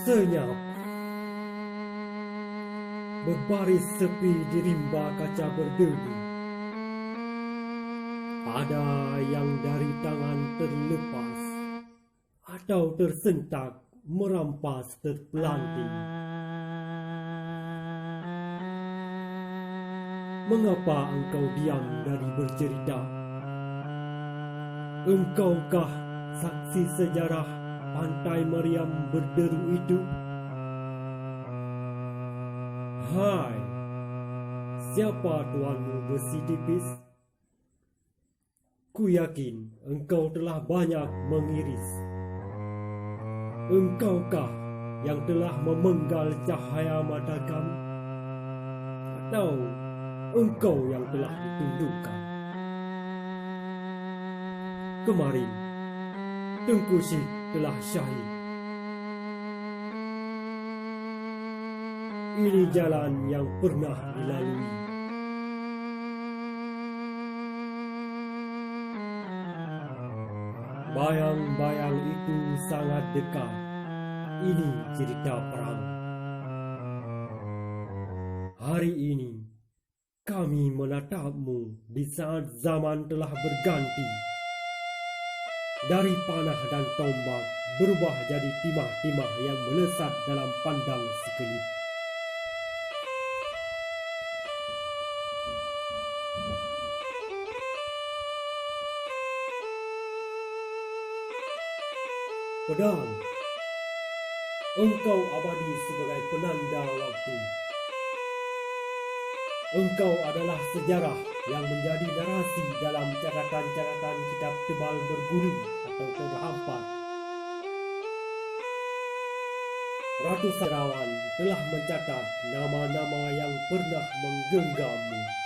Senyap berbaris sepi di rimba kaca berdebu. Ada yang dari tangan terlepas atau tersentak merampas terpelanting. Mengapa engkau diam dari bercerita? Engkaukah saksi sejarah Pantai Meriam berderu itu? Hai, siapa tuanmu besi tipis? Ku yakin engkau telah banyak mengiris. Engkaukah yang telah memenggal cahaya mata kami? Atau engkau yang telah ditundukkan? Kemarin, Tengku Syed telah syahid. Ini jalan yang pernah dilalui. Bayang-bayang itu sangat dekat. Ini cerita perang. Hari ini, kami menatapmu di saat zaman telah berganti. Dari panah dan tombak berubah jadi timah-timah yang melesat dalam pandang sekelip. Pedang, engkau abadi sebagai penanda waktu. Engkau adalah sejarah yang menjadi narasi dalam catatan-catatan kitab tebal bergulung atau terhampar. Ratusan sejarawan telah mencatat nama-nama yang pernah menggenggammu.